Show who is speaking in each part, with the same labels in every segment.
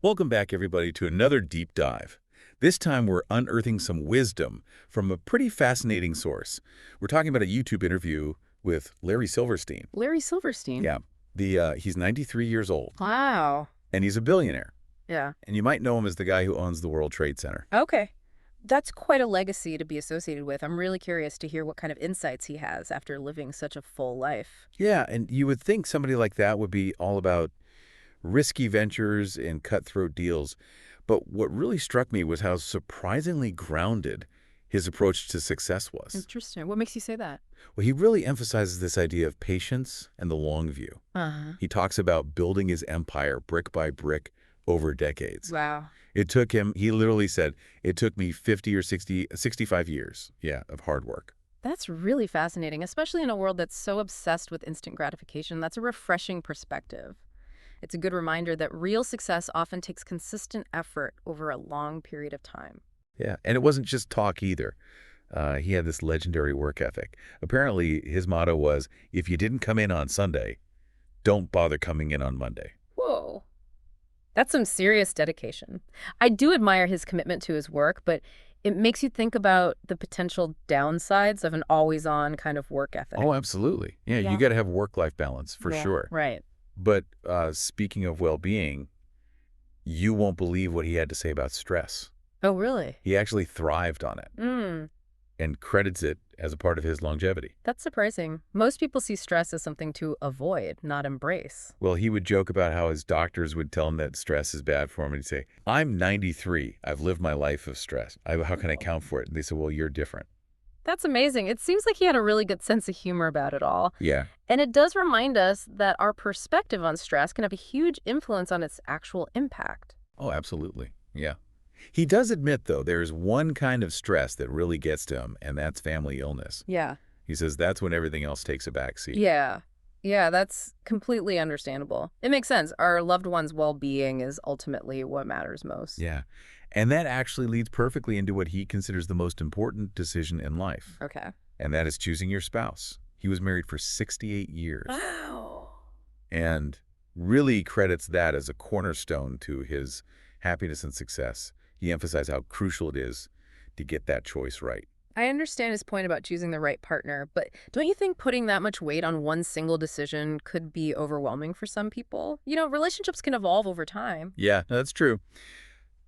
Speaker 1: Welcome back, everybody, to another deep dive. This time we're unearthing some wisdom from a pretty fascinating source. We're talking about a YouTube interview with Larry Silverstein.
Speaker 2: Larry Silverstein.
Speaker 1: Yeah, he's 93 years old,
Speaker 2: Wow.
Speaker 1: and he's a billionaire.
Speaker 2: Yeah.
Speaker 1: And you might know him as the guy who owns the World Trade Center.
Speaker 2: Okay. That's quite a legacy to be associated with. I'm really curious to hear what kind of insights he has after living such a full life.
Speaker 1: Yeah, and you would think somebody like that would be all about risky ventures and cutthroat deals. But what really struck me was how surprisingly grounded his approach to success was.
Speaker 2: Interesting. What makes you say that?
Speaker 1: Well, he really emphasizes this idea of patience and the long view.
Speaker 2: Uh-huh.
Speaker 1: He talks about building his empire brick by brick over decades.
Speaker 2: Wow.
Speaker 1: It took him, he literally said, it took me 50 or 60, 65 years, of hard work.
Speaker 2: That's really fascinating, especially in a world that's so obsessed with instant gratification. That's a refreshing perspective. It's a good reminder that real success often takes consistent effort over a long period of time.
Speaker 1: Yeah, and it wasn't just talk either. He had this legendary work ethic. Apparently, his motto was, if you didn't come in on Sunday, don't bother coming in on Monday.
Speaker 2: Whoa. That's some serious dedication. I do admire his commitment to his work, but it makes you think about the potential downsides of an always-on kind of work ethic.
Speaker 1: Oh, absolutely. Yeah, you
Speaker 2: Yeah.
Speaker 1: got to have work-life balance for
Speaker 2: Yeah.
Speaker 1: sure.
Speaker 2: Right.
Speaker 1: But speaking of well-being, you won't believe what he had to say about stress.
Speaker 2: Oh, really?
Speaker 1: He actually thrived on it and credits it as a part of his longevity.
Speaker 2: That's surprising. Most people see stress as something to avoid, not embrace.
Speaker 1: Well, he would joke about how his doctors would tell him that stress is bad for him. And he'd say, I'm 93. I've lived my life of stress. How can I account for it? And they said, well, you're different.
Speaker 2: That's amazing. It seems like he had a really good sense of humor about it all.
Speaker 1: Yeah.
Speaker 2: And it does remind us that our perspective on stress can have a huge influence on its actual impact.
Speaker 1: Oh, absolutely. Yeah. He does admit, though, there's one kind of stress that really gets to him, and that's family illness.
Speaker 2: Yeah.
Speaker 1: He says that's when everything else takes a backseat.
Speaker 2: Yeah. Yeah, that's completely understandable. It makes sense. Our loved ones' well-being is ultimately what matters most.
Speaker 1: Yeah. And that actually leads perfectly into what he considers the most important decision in life,
Speaker 2: Okay.
Speaker 1: and that is choosing your spouse. He was married for 68 years
Speaker 2: Wow.
Speaker 1: and really credits that as a cornerstone to his happiness and success. He emphasized how crucial it is to get that choice right.
Speaker 2: I understand his point about choosing the right partner, but don't you think putting that much weight on one single decision could be overwhelming for some people? You know, relationships can evolve over time.
Speaker 1: Yeah, no, that's true.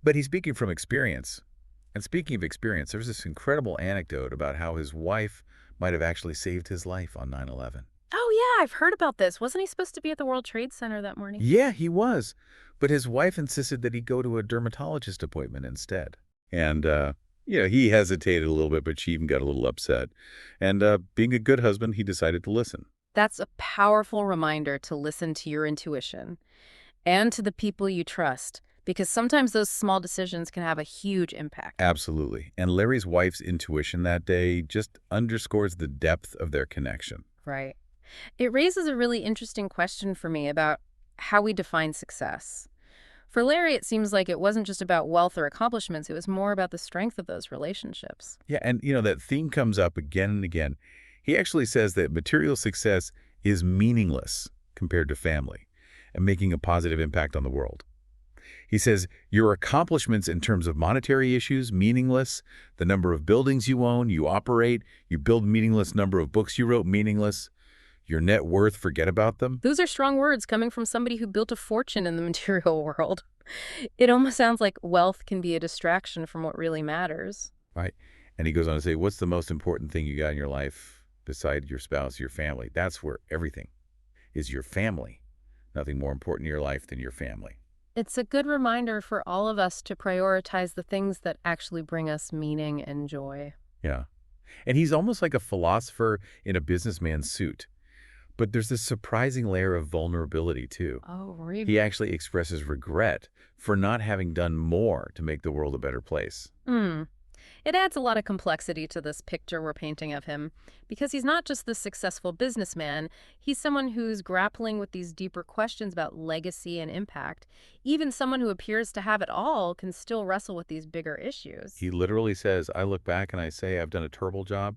Speaker 1: But he's speaking from experience. And speaking of experience, there's this incredible anecdote about how his wife might have actually saved his life on 9/11.
Speaker 2: Oh, yeah, I've heard about this. Wasn't he supposed to be at the World Trade Center that morning?
Speaker 1: Yeah, he was. But his wife insisted that he go to a dermatologist appointment instead. And, he hesitated a little bit, but she even got a little upset. And being a good husband, he decided to listen.
Speaker 2: That's a powerful reminder to listen to your intuition and to the people you trust, because sometimes those small decisions can have a huge impact.
Speaker 1: Absolutely. And Larry's wife's intuition that day just underscores the depth of their connection.
Speaker 2: Right. It raises a really interesting question for me about how we define success. For Larry, it seems like it wasn't just about wealth or accomplishments. It was more about the strength of those relationships.
Speaker 1: Yeah, and that theme comes up again and again. He actually says that material success is meaningless compared to family and making a positive impact on the world. He says your accomplishments in terms of monetary issues, meaningless. The number of buildings you own, you operate, you build meaningless. Number of books you wrote, meaningless. Your net worth, forget about them.
Speaker 2: Those are strong words coming from somebody who built a fortune in the material world. It almost sounds like wealth can be a distraction from what really matters.
Speaker 1: Right. And he goes on to say, what's the most important thing you got in your life beside your spouse, your family? That's where everything is, your family. Nothing more important in your life than your family.
Speaker 2: It's a good reminder for all of us to prioritize the things that actually bring us meaning and joy.
Speaker 1: Yeah. And he's almost like a philosopher in a businessman's suit. But there's this surprising layer of vulnerability, too.
Speaker 2: Oh, really?
Speaker 1: He actually expresses regret for not having done more to make the world a better place.
Speaker 2: It adds a lot of complexity to this picture we're painting of him, because he's not just the successful businessman, he's someone who's grappling with these deeper questions about legacy and impact. Even someone who appears to have it all can still wrestle with these bigger issues.
Speaker 1: He literally says, I look back and I say I've done a terrible job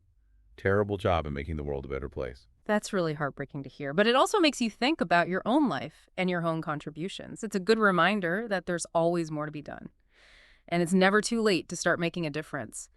Speaker 1: in making the world a better place.
Speaker 2: That's really heartbreaking to hear. But it also makes you think about your own life and your own contributions. It's a good reminder that there's always more to be done. And it's never too late to start making a difference.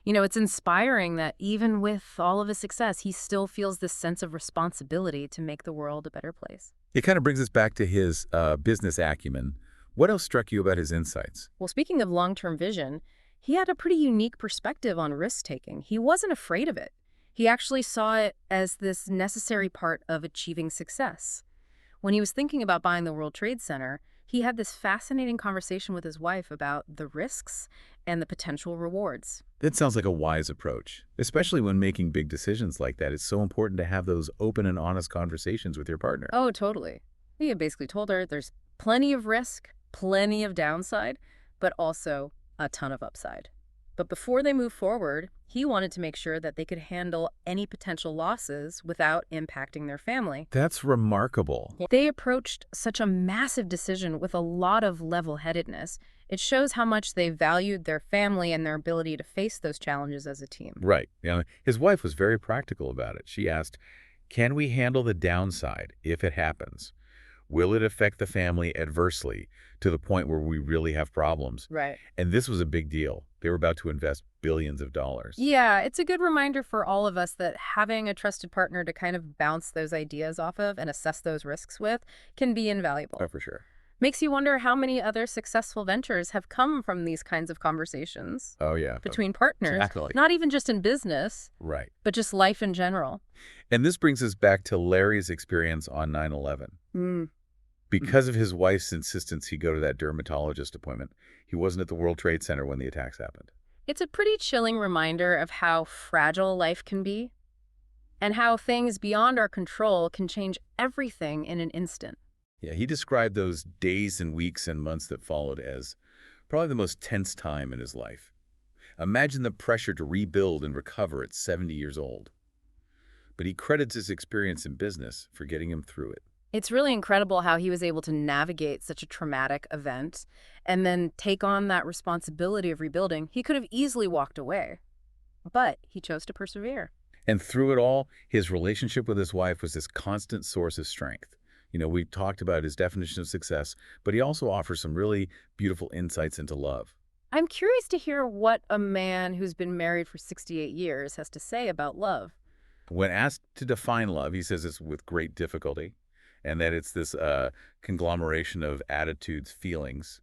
Speaker 2: It's inspiring that even with all of his success, he still feels this sense of responsibility to make the world a better place.
Speaker 1: It kind of brings us back to his business acumen. What else struck you about his insights?
Speaker 2: Well, speaking of long-term vision, he had a pretty unique perspective on risk-taking. He wasn't afraid of it. He actually saw it as this necessary part of achieving success. When he was thinking about buying the World Trade Center, he had this fascinating conversation with his wife about the risks and the potential rewards.
Speaker 1: That sounds like a wise approach, especially when making big decisions like that. It's so important to have those open and honest conversations with your partner.
Speaker 2: Oh, totally. He had basically told her there's plenty of risk, plenty of downside, but also a ton of upside. But before they move forward, he wanted to make sure that they could handle any potential losses without impacting their family.
Speaker 1: That's remarkable.
Speaker 2: They approached such a massive decision with a lot of level-headedness. It shows how much they valued their family and their ability to face those challenges as a team.
Speaker 1: Right. His wife was very practical about it. She asked, can we handle the downside if it happens? Will it affect the family adversely to the point where we really have problems?
Speaker 2: Right.
Speaker 1: And this was a big deal. They were about to invest billions of dollars.
Speaker 2: Yeah, it's a good reminder for all of us that having a trusted partner to kind of bounce those ideas off of and assess those risks with can be invaluable.
Speaker 1: Oh, for sure.
Speaker 2: Makes you wonder how many other successful ventures have come from these kinds of conversations.
Speaker 1: Oh, yeah.
Speaker 2: Between partners.
Speaker 1: Exactly.
Speaker 2: Not even just in business.
Speaker 1: Right.
Speaker 2: But just life in general.
Speaker 1: And this brings us back to Larry's experience on 9/11. Because of his wife's insistence he go to that dermatologist appointment, he wasn't at the World Trade Center when the attacks happened.
Speaker 2: It's a pretty chilling reminder of how fragile life can be and how things beyond our control can change everything in an instant.
Speaker 1: Yeah, he described those days and weeks and months that followed as probably the most tense time in his life. Imagine the pressure to rebuild and recover at 70 years old. But he credits his experience in business for getting him through it.
Speaker 2: It's really incredible how he was able to navigate such a traumatic event and then take on that responsibility of rebuilding. He could have easily walked away, but he chose to persevere.
Speaker 1: And through it all, his relationship with his wife was this constant source of strength. We talked about his definition of success, but he also offers some really beautiful insights into love.
Speaker 2: I'm curious to hear what a man who's been married for 68 years has to say about love.
Speaker 1: When asked to define love, he says it's with great difficulty, and that it's this conglomeration of attitudes, feelings.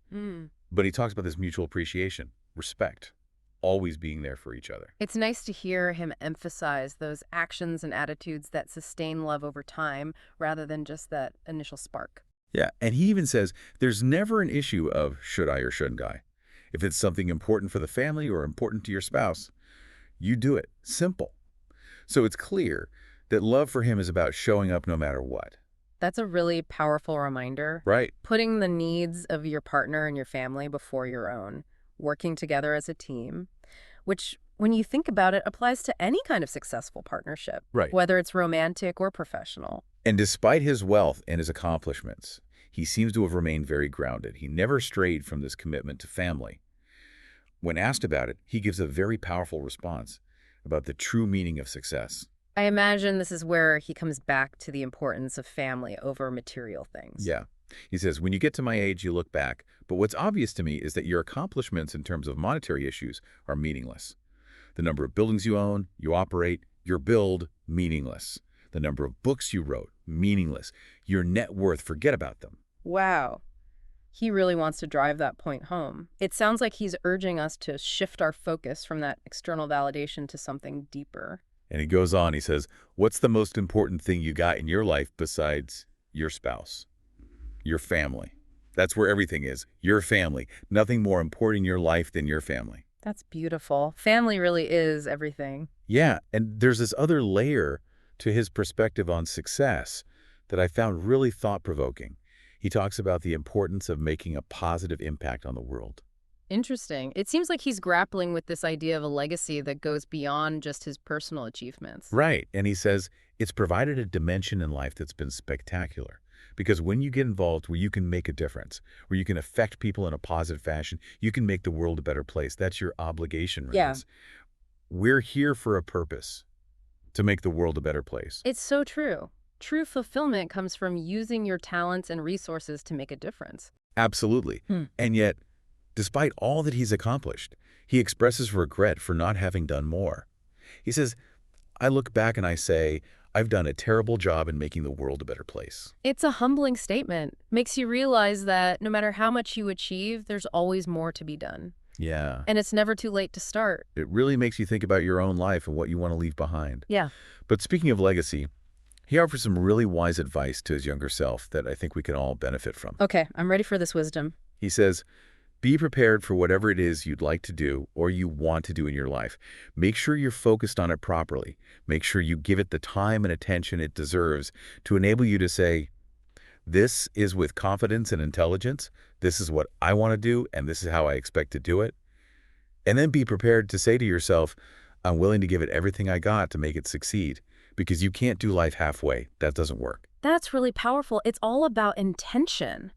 Speaker 1: But he talks about this mutual appreciation, respect, always being there for each other.
Speaker 2: It's nice to hear him emphasize those actions and attitudes that sustain love over time rather than just that initial spark.
Speaker 1: Yeah, and he even says there's never an issue of should I or shouldn't I. If it's something important for the family or important to your spouse, you do it. Simple. So it's clear that love for him is about showing up no matter what.
Speaker 2: That's a really powerful reminder.
Speaker 1: Right.
Speaker 2: Putting the needs of your partner and your family before your own, working together as a team, which, when you think about it, applies to any kind of successful partnership,
Speaker 1: Right.
Speaker 2: whether it's romantic or professional.
Speaker 1: And despite his wealth and his accomplishments, he seems to have remained very grounded. He never strayed from this commitment to family. When asked about it, he gives a very powerful response about the true meaning of success.
Speaker 2: I imagine this is where he comes back to the importance of family over material things.
Speaker 1: Yeah. He says, when you get to my age, you look back, but what's obvious to me is that your accomplishments in terms of monetary issues are meaningless. The number of buildings you own, you operate, your build, meaningless. The number of books you wrote, meaningless. Your net worth, forget about them.
Speaker 2: Wow. He really wants to drive that point home. It sounds like he's urging us to shift our focus from that external validation to something deeper.
Speaker 1: And he goes on, he says, what's the most important thing you got in your life besides your spouse? Your family. That's where everything is. Your family. Nothing more important in your life than your family.
Speaker 2: That's beautiful. Family really is everything.
Speaker 1: Yeah, and there's this other layer to his perspective on success that I found really thought-provoking. He talks about the importance of making a positive impact on the world.
Speaker 2: Interesting. It seems like he's grappling with this idea of a legacy that goes beyond just his personal achievements.
Speaker 1: Right, and he says it's provided a dimension in life that's been spectacular. Because when you get involved where you can make a difference, where you can affect people in a positive fashion, you can make the world a better place. That's your obligation, Renz.
Speaker 2: Yeah.
Speaker 1: We're here for a purpose, to make the world a better place.
Speaker 2: It's so true. True fulfillment comes from using your talents and resources to make a difference.
Speaker 1: Absolutely. And yet, despite all that he's accomplished, he expresses regret for not having done more. He says, I look back and I say, I've done a terrible job in making the world a better place.
Speaker 2: It's a humbling statement. Makes you realize that no matter how much you achieve, there's always more to be done.
Speaker 1: Yeah.
Speaker 2: And it's never too late to start.
Speaker 1: It really makes you think about your own life and what you want to leave behind.
Speaker 2: Yeah.
Speaker 1: But speaking of legacy, he offers some really wise advice to his younger self that I think we can all benefit from.
Speaker 2: Okay, I'm ready for this wisdom.
Speaker 1: He says, be prepared for whatever it is you'd like to do or you want to do in your life. Make sure you're focused on it properly. Make sure you give it the time and attention it deserves to enable you to say, this is with confidence and intelligence. This is what I want to do, and this is how I expect to do it. And then be prepared to say to yourself, I'm willing to give it everything I got to make it succeed, because you can't do life halfway. That doesn't work.
Speaker 2: That's really powerful. It's all about intention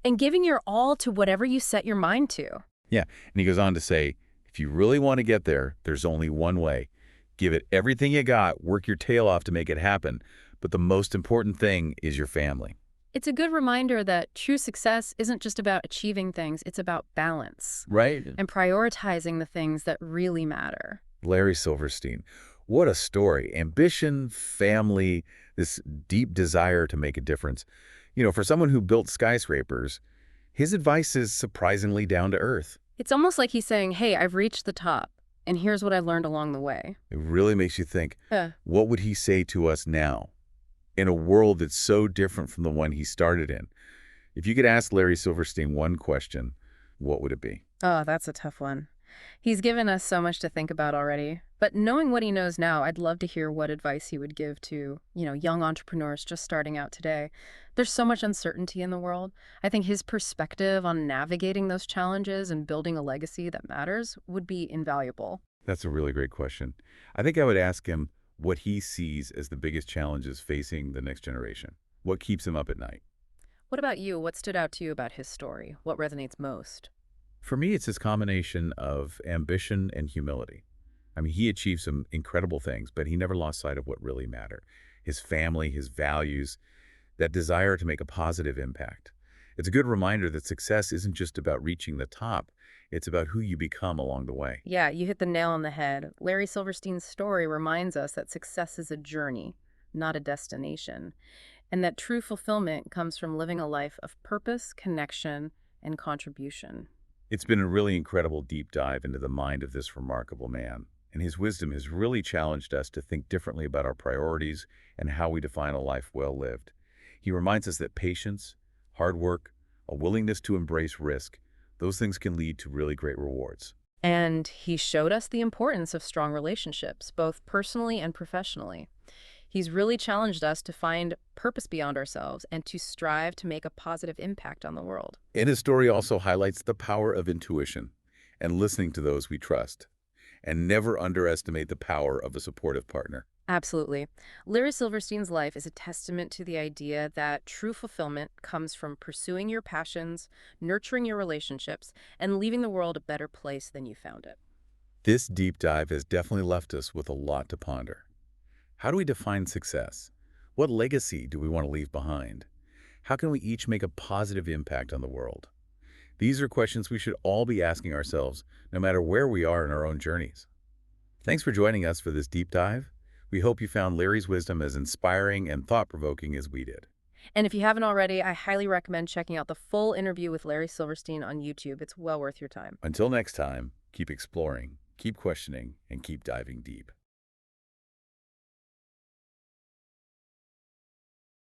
Speaker 2: and giving your all to whatever you set your mind to.
Speaker 1: Yeah, and he goes on to say, if you really want to get there, there's only one way. Give it everything you got, work your tail off to make it happen, but the most important thing is your family.
Speaker 2: It's a good reminder that true success isn't just about achieving things, it's about balance
Speaker 1: Right?
Speaker 2: and prioritizing the things that really matter.
Speaker 1: Larry Silverstein. What a story. Ambition, family, this deep desire to make a difference. You know, for someone who built skyscrapers, his advice is surprisingly down to earth.
Speaker 2: It's almost like he's saying, hey, I've reached the top, and here's what I learned along the way.
Speaker 1: It really makes you think,
Speaker 2: Yeah.
Speaker 1: what would he say to us now in a world that's so different from the one he started in? If you could ask Larry Silverstein one question, what would it be?
Speaker 2: Oh, that's a tough one. He's given us so much to think about already. But knowing what he knows now, I'd love to hear what advice he would give to, young entrepreneurs just starting out today. There's so much uncertainty in the world. I think his perspective on navigating those challenges and building a legacy that matters would be invaluable.
Speaker 1: That's a really great question. I think I would ask him what he sees as the biggest challenges facing the next generation. What keeps him up at night?
Speaker 2: What about you? What stood out to you about his story? What resonates most?
Speaker 1: For me, it's his combination of ambition and humility. I mean, he achieved some incredible things, but he never lost sight of what really mattered. His family, his values, that desire to make a positive impact. It's a good reminder that success isn't just about reaching the top. It's about who you become along the way.
Speaker 2: Yeah, you hit the nail on the head. Larry Silverstein's story reminds us that success is a journey, not a destination, and that true fulfillment comes from living a life of purpose, connection, and contribution.
Speaker 1: It's been a really incredible deep dive into the mind of this remarkable man, and his wisdom has really challenged us to think differently about our priorities and how we define a life well lived. He reminds us that patience, hard work, a willingness to embrace risk, those things can lead to really great rewards.
Speaker 2: And he showed us the importance of strong relationships, both personally and professionally. He's really challenged us to find purpose beyond ourselves and to strive to make a positive impact on the world.
Speaker 1: And his story also highlights the power of intuition and listening to those we trust. And never underestimate the power of a supportive partner.
Speaker 2: Absolutely. Larry Silverstein's life is a testament to the idea that true fulfillment comes from pursuing your passions, nurturing your relationships, and leaving the world a better place than you found it.
Speaker 1: This deep dive has definitely left us with a lot to ponder. How do we define success? What legacy do we want to leave behind? How can we each make a positive impact on the world? These are questions we should all be asking ourselves, no matter where we are in our own journeys. Thanks for joining us for this deep dive. We hope you found Larry's wisdom as inspiring and thought-provoking as we did.
Speaker 2: And if you haven't already, I highly recommend checking out the full interview with Larry Silverstein on YouTube. It's well worth your time.
Speaker 1: Until next time, keep exploring, keep questioning, and keep diving deep.